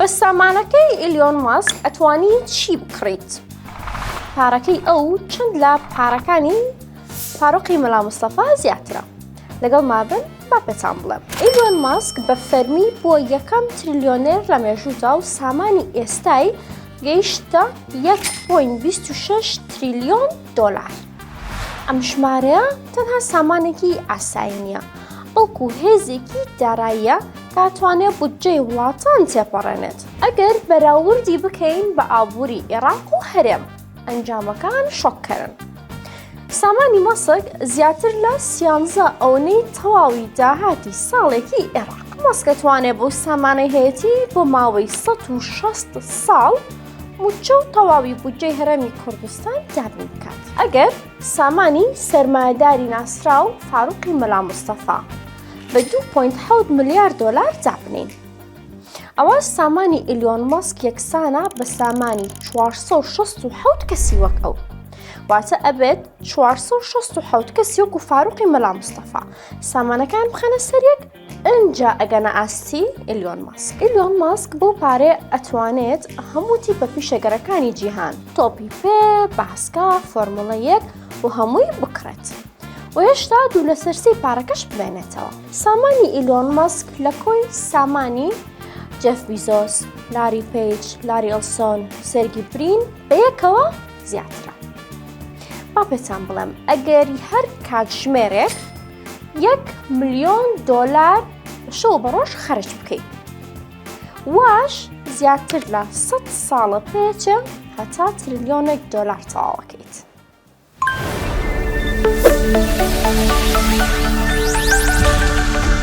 بس سامانەکەی ئیلۆن ماسک ئەتوانیت چی بکڕیت؟ پارەکەی ئەو چەند لە پارەکانی فاروقی مەلا مستەفا زیاترە. لەگەڵ مابن با پێتان بڵێم. ئیلۆن ماسک بە فەرمی بۆ یەکەم تریلیۆنێر لە مێژوودا و سامانی ئێستای گەیشتە 1.26 تریلیۆن دۆلار. ئەم ژمارەیە تەنها سامانێکی ئاسایی نییە، بەڵکو هێزێکی داراییە کاتوانێت بودجەی وڵاتان تێپەڕێنێت. ئەگەر بەراوردی بکەین بە ئابووری عێراق و هەرێم، ئەنجامەکان شۆککەرن. سامانی مەسک زیاتر لە 13 ئەوەی تەواوی داهاتی ساڵێکی عێراق. مەسک دەتوانێت بۆ سامانەی هەیەتی بۆ ماوەی 160 ساڵ موچە و تەواوی بودجەی هەرێمی کوردستان دابین بکات. ئەگەر سامانی سەرمایەداری ناسراو فاروقی مەلا مستەفا بە 2.7 ملیار دۆلار دابنین. ئەوە سامانی ئیلۆن ماسک یەکسانە بە سامانی 467 کەسی وەک ئەو. واتە ئەبێت 467 کەسی وەکو فاروقی مەلا مستەفا سامانەکان بخەنە سەرێک، ئەنجا ئەگەنە ئاستی ئیلۆن ماسک. ئیلۆن ماسک بۆ پارێ ئەتوانێت هەموو تیپە پیشەگەرەکانی جیهان، تۆپی پێ، باسکە، فۆرموڵە 1 و هەمووی بکڕێت و هێشتا دوو لە سەرسی پارەکەش بمێنێتەوە. سامانی ئیلۆن ماسک لە کۆی سامانی جێف بیزۆس، لاری پیج، لاری ئەلسۆن، سێرگی برین بەیەکەوە زیاترە. با پێتان بڵێم ئەگەری هەر کاتژمێرێک 1 ملیۆن دۆلار شەو بەڕۆژ خەرج بکەیت، واش زیاتر لە 100 ساڵە پێچە هەتا تریلیۆنێک دۆلار تەواوەکەیت.